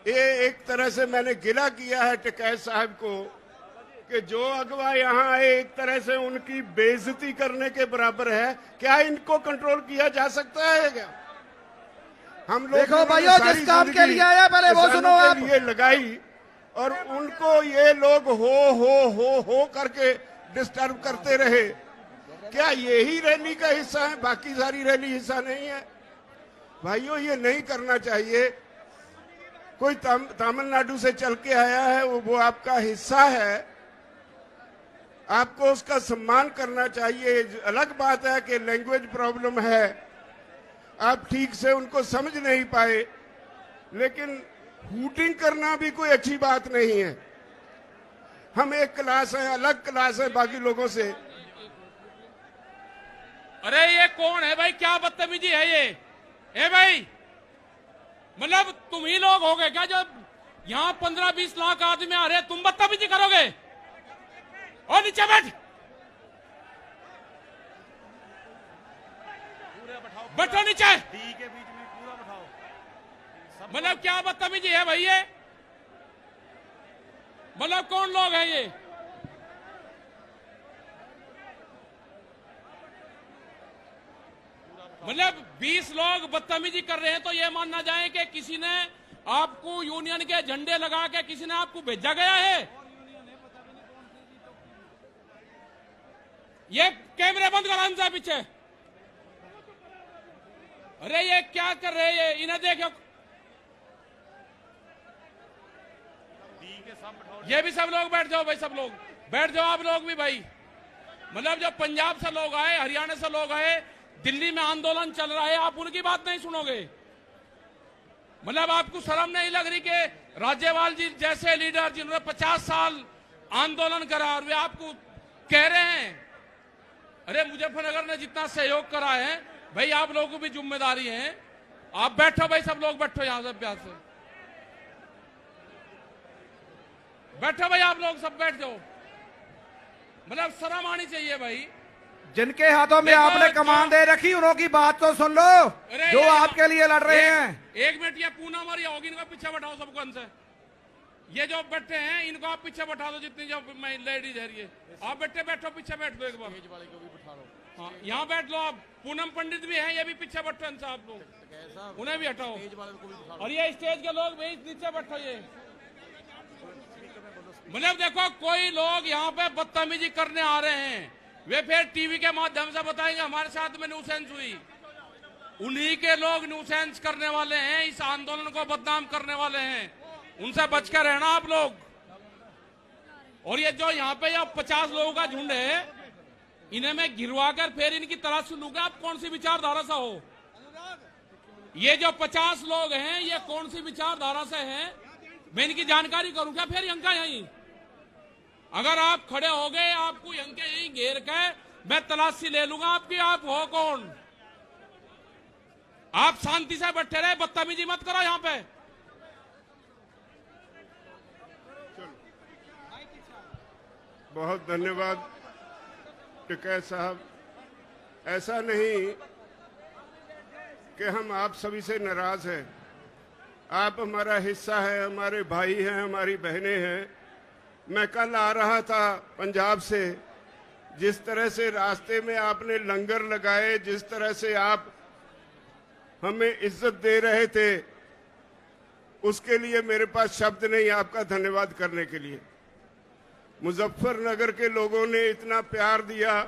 ये एक तरह से मैंने गिला किया है टिकैत साहब को कि जो अगवा यहाँ आए एक तरह से उनकी बेइज्जती करने के बराबर है। क्या इनको कंट्रोल किया जा सकता है क्या? हम लोग देखो भाइयों, जिस काम के लिए आया पहले वो सुनो आप। ये लगाई और उनको ये लोग हो करके डिस्टर्ब करते रहे। क्या यही रैली का हिस्सा है? बाकी सारी रैली हिस्सा नहीं है? भाइयों, ये नहीं करना चाहिए। कोई तमिलनाडु से चल के आया है, वो आपका हिस्सा है, आपको उसका सम्मान करना चाहिए। अलग बात है कि लैंग्वेज प्रॉब्लम है, आप ठीक से उनको समझ नहीं पाए, लेकिन हूटिंग करना भी कोई अच्छी बात नहीं है। हम एक क्लास है, अलग क्लास है बाकी लोगों से। अरे ये कौन है भाई? क्या बदतमीजी है ये? ए भाई, मतलब तुम ही लोग हो गए क्या जब यहाँ 15-20 लाख आदमी आ रहे हैं, तुम बदतमीजी करोगे? और नीचे बैठ, बैठो नीचे। मतलब क्या बदतमीजी है भाई ये? मतलब कौन लोग हैं ये? मतलब 20 लोग बदतमीजी कर रहे हैं तो ये मान ना जाए कि किसी ने आपको यूनियन के झंडे लगा के किसी ने आपको भेजा गया है। ये कैमरे बंद करो हमसे पीछे। अरे ये क्या कर रहे हैं? इन्हें देखो, ये भी सब लोग बैठ जाओ भाई, सब लोग बैठ जाओ, आप लोग भी भाई। मतलब जो पंजाब से लोग आए, हरियाणा से लोग आए, दिल्ली में आंदोलन चल रहा है, आप उनकी बात नहीं सुनोगे? मतलब आपको शर्म नहीं लग रही कि राज्यपाल जी जैसे लीडर जिन्होंने 50 साल आंदोलन करा और वे आपको कह रहे हैं? अरे मुजफ्फरनगर ने जितना सहयोग करा है भाई, आप लोगों को भी जिम्मेदारी है। आप बैठो भाई, सब लोग बैठो, यहां से प्यार से बैठो भाई, आप लोग सब बैठ जाओ। मतलब शर्म आनी चाहिए भाई। जिनके हाथों में आपने कमान दे रखी उनकी बात तो सुन लो, जो आपके लिए लड़ रहे हैं। एक मिनट, ये पूनम और ये होगी, इनको पीछे बैठाओ सबको अंदर। ये जो बैठे हैं इनको आप पीछे बैठा दो, जितनी जो लेडीज है ये आप बैठो, पीछे बैठ दो एक बार। वाले को भी बैठा लो, हाँ यहाँ बैठ लो आप। पूनम पंडित भी हैं, ये भी पीछे बैठो इनसे, आप लोग उन्हें भी हटाओ। और ये स्टेज के लोग भी नीचे बैठो। ये मतलब देखो, कोई लोग यहाँ पे बदतमीजी करने आ रहे हैं, वे फिर टीवी के माध्यम से बताएंगे हमारे साथ में न्यूसेंस हुई। उन्हीं के लोग न्यूसेंस करने वाले हैं, इस आंदोलन को बदनाम करने वाले हैं, उनसे बचकर रहना आप लोग। और ये जो यहाँ पे 50 लोगों का झुंड है, इन्हें मैं गिरवा कर फिर इनकी तलाश लूंगा आप कौन सी विचारधारा से हो। ये जो 50 लोग हैं ये कौन सी विचारधारा से हैं, मैं इनकी जानकारी करूं क्या फिर यंका यहीं? अगर आप खड़े हो गए, आपको यंके यहीं घेर के मैं तलाशी ले लूंगा आपकी। आप हो कौन? आप शांति से बैठे रहे, बदतमीजी मत करो यहाँ पे। बहुत धन्यवाद टिकैत साहब। ऐसा नहीं कि हम आप सभी से नाराज हैं, आप हमारा हिस्सा है, हमारे भाई हैं, हमारी बहनें हैं। मैं कल आ रहा था पंजाब से, जिस तरह से रास्ते में आपने लंगर लगाए, जिस तरह से आप हमें इज्जत दे रहे थे, उसके लिए मेरे पास शब्द नहीं आपका धन्यवाद करने के लिए। मुजफ्फरनगर के लोगों ने इतना प्यार दिया,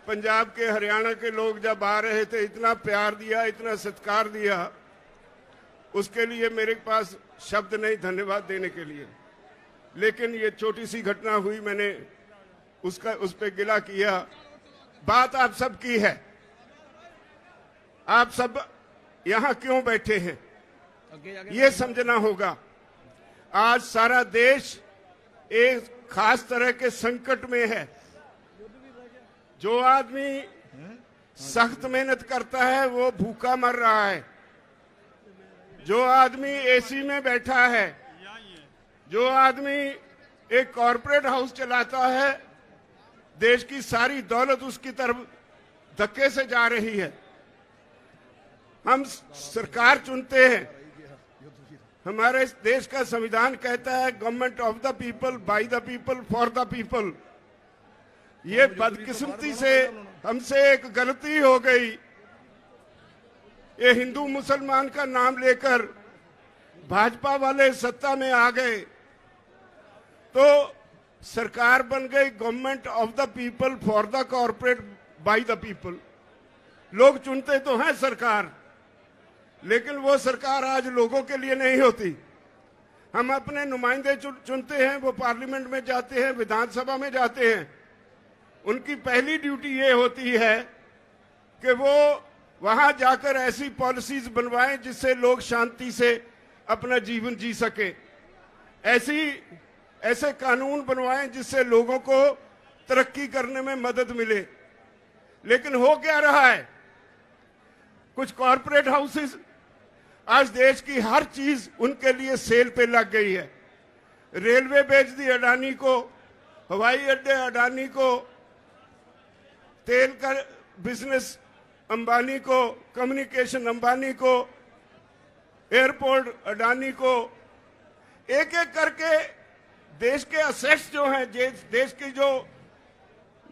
पंजाब के हरियाणा के लोग जब आ रहे थे इतना प्यार दिया, इतना सत्कार दिया, उसके लिए मेरे पास शब्द नहीं धन्यवाद देने के लिए। लेकिन ये छोटी सी घटना हुई, मैंने उस पे गिला किया। बात आप सब की है, आप सब यहाँ क्यों बैठे हैं ये समझना होगा। आज सारा देश एक खास तरह के संकट में है। जो आदमी सख्त मेहनत करता है वो भूखा मर रहा है, जो आदमी एसी में बैठा है, जो आदमी एक कॉरपोरेट हाउस चलाता है, देश की सारी दौलत उसकी तरफ धक्के से जा रही है। हम सरकार चुनते हैं, हमारे इस देश का संविधान कहता है government of the people, by the people, for the people. ये बदकिस्मती से हमसे एक गलती हो गई। ये हिंदू मुसलमान का नाम लेकर भाजपा वाले सत्ता में आ गए तो सरकार बन गई government of the people, for the corporate, by the people. लोग चुनते तो हैं सरकार, लेकिन वो सरकार आज लोगों के लिए नहीं होती। हम अपने नुमाइंदे चुनते हैं, वो पार्लियामेंट में जाते हैं, विधानसभा में जाते हैं। उनकी पहली ड्यूटी ये होती है कि वो वहां जाकर ऐसी पॉलिसीज बनवाएं जिससे लोग शांति से अपना जीवन जी सके, ऐसे कानून बनवाएं जिससे लोगों को तरक्की करने में मदद मिले। लेकिन हो क्या रहा है, कुछ कॉरपोरेट हाउसेस आज देश की हर चीज उनके लिए सेल पे लग गई है। रेलवे बेच दी अडानी को, हवाई अड्डे अडानी को, तेल का बिजनेस अंबानी को, कम्युनिकेशन अंबानी को, एयरपोर्ट अडानी को। एक एक करके देश के असेट्स जो हैं, देश की जो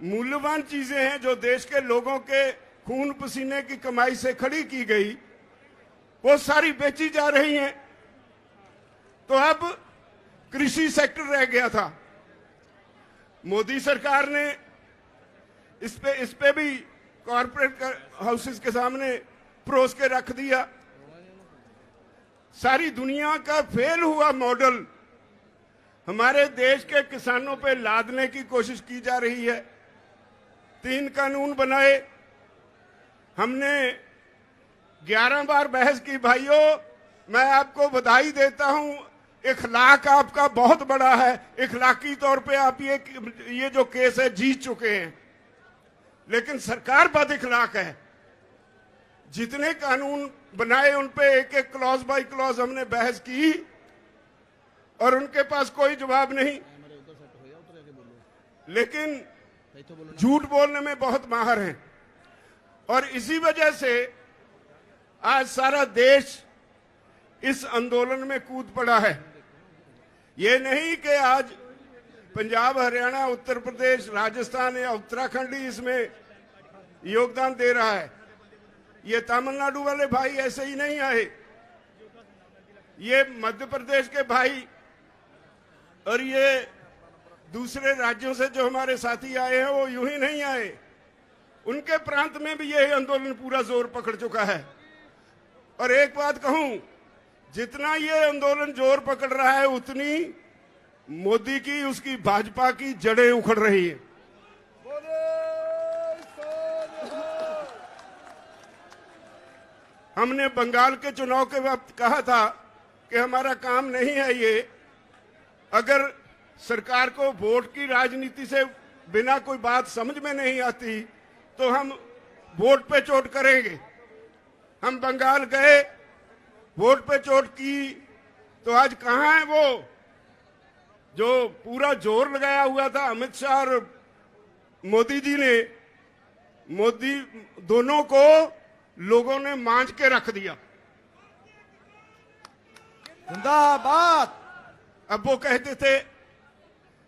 मूल्यवान चीजें हैं, जो देश के लोगों के खून पसीने की कमाई से खड़ी की गई, वो सारी बेची जा रही हैं। तो अब कृषि सेक्टर रह गया था। मोदी सरकार ने इस पे भी कॉर्पोरेट हाउसेस के सामने परोस के रख दिया। सारी दुनिया का फेल हुआ मॉडल हमारे देश के किसानों पे लादने की कोशिश की जा रही है। 3 कानून बनाए, हमने 11 बार बहस की। भाइयों, मैं आपको बधाई देता हूं, इखलाक आपका बहुत बड़ा है। इखलाकी तौर पे आप ये जो केस है जीत चुके हैं, लेकिन सरकार बद इखलाक है। जितने कानून बनाए उन पे एक एक क्लॉज बाय क्लॉज हमने बहस की और उनके पास कोई जवाब नहीं, लेकिन झूठ बोलने में बहुत माहिर हैं। और इसी वजह से आज सारा देश इस आंदोलन में कूद पड़ा है। ये नहीं कि आज पंजाब, हरियाणा, उत्तर प्रदेश, राजस्थान या उत्तराखंड ही इसमें योगदान दे रहा है। ये तमिलनाडु वाले भाई ऐसे ही नहीं आए, ये मध्य प्रदेश के भाई और ये दूसरे राज्यों से जो हमारे साथी आए हैं वो यूं ही नहीं आए। उनके प्रांत में भी यह आंदोलन पूरा जोर पकड़ चुका है। और एक बात कहूं, जितना ये आंदोलन जोर पकड़ रहा है उतनी मोदी की, उसकी भाजपा की जड़ें उखड़ रही है। हमने बंगाल के चुनाव के वक्त कहा था कि हमारा काम नहीं है ये। अगर सरकार को वोट की राजनीति से बिना कोई बात समझ में नहीं आती तो हम वोट पे चोट करेंगे। हम बंगाल गए, वोट पे चोट की, तो आज कहां है वो जो पूरा जोर लगाया हुआ था अमित शाह और मोदी जी ने? मोदी दोनों को लोगों ने मांझ के रख दिया। जिंदाबाद। अब वो कहते थे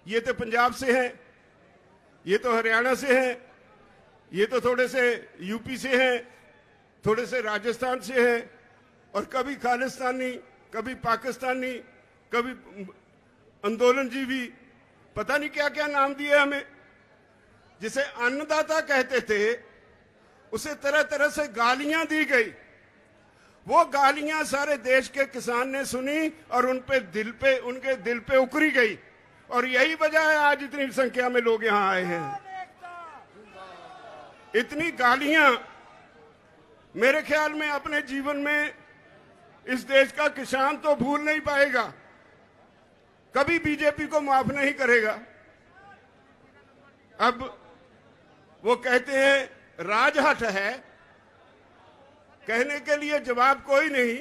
ये तो पंजाब से हैं, ये तो हरियाणा से हैं, ये तो थोड़े से यूपी से हैं, थोड़े से राजस्थान से हैं, और कभी खालिस्तानी, कभी पाकिस्तानी, कभी आंदोलनजीवी, पता नहीं क्या क्या नाम दिए हमें। जिसे अन्नदाता कहते थे उसे तरह तरह से गालियां दी गई। वो गालियां सारे देश के किसान ने सुनी और उनके दिल पे उकरी गई। और यही वजह है आज इतनी संख्या में लोग यहां आए हैं। इतनी गालियां मेरे ख्याल में अपने जीवन में इस देश का किसान तो भूल नहीं पाएगा, कभी बीजेपी को माफ नहीं करेगा। अब वो कहते हैं राजहट है, कहने के लिए जवाब कोई नहीं।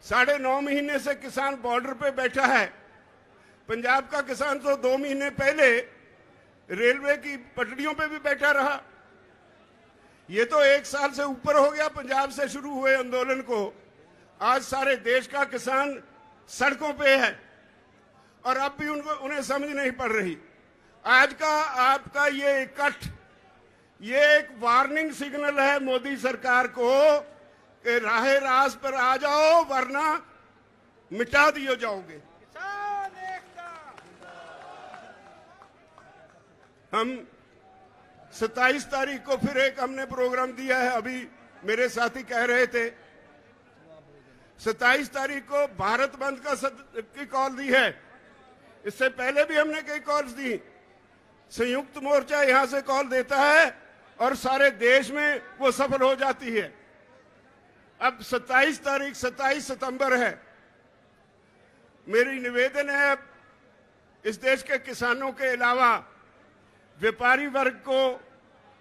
9.5 महीने से किसान बॉर्डर पे बैठा है। पंजाब का किसान तो 2 महीने पहले रेलवे की पटरियों पे भी बैठा रहा। ये तो 1 साल से ऊपर हो गया पंजाब से शुरू हुए आंदोलन को। आज सारे देश का किसान सड़कों पे है और अब भी उन्हें समझ नहीं पड़ रही। आज का आपका ये इकट्ठ, ये एक वार्निंग सिग्नल है मोदी सरकार को कि राहे रास पर आ जाओ वरना मिटा दिए जाओगे। हम 27 तारीख को फिर एक हमने प्रोग्राम दिया है, अभी मेरे साथी कह रहे थे 27 तारीख को भारत बंद की कॉल दी है। इससे पहले भी हमने कई कॉल्स दी। संयुक्त मोर्चा यहां से कॉल देता है और सारे देश में वो सफल हो जाती है। अब 27 सितंबर है। मेरी निवेदन है इस देश के किसानों के अलावा व्यापारी वर्ग को,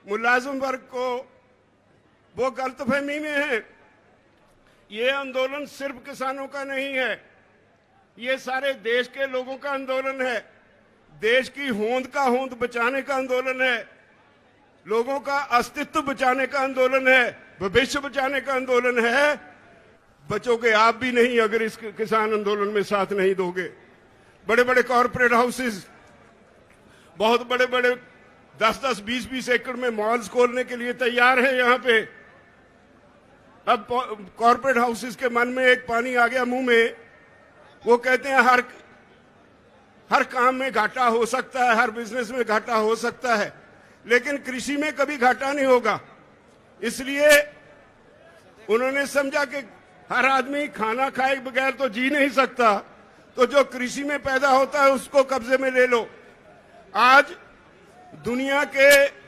मुलाजिम वर्ग को, वो गलतफहमी में है। ये आंदोलन सिर्फ किसानों का नहीं है, ये सारे देश के लोगों का आंदोलन है। देश की होंद का होंद बचाने का आंदोलन है, लोगों का अस्तित्व बचाने का आंदोलन है, भविष्य बचाने का आंदोलन है। बचोगे आप भी नहीं अगर इस किसान आंदोलन में साथ नहीं दोगे। बड़े बड़े कॉरपोरेट हाउसेस, बहुत बड़े बड़े 10-10, 20-20 एकड़ में मॉल्स खोलने के लिए तैयार हैं यहाँ पे। अब कॉरपोरेट हाउसेस के मन में एक पानी आ गया मुंह में। वो कहते हैं हर काम में घाटा हो सकता है, हर बिजनेस में घाटा हो सकता है, लेकिन कृषि में कभी घाटा नहीं होगा। इसलिए उन्होंने समझा कि हर आदमी खाना खाए बगैर तो जी नहीं सकता, तो जो कृषि में पैदा होता है उसको कब्जे में ले लो। आज दुनिया के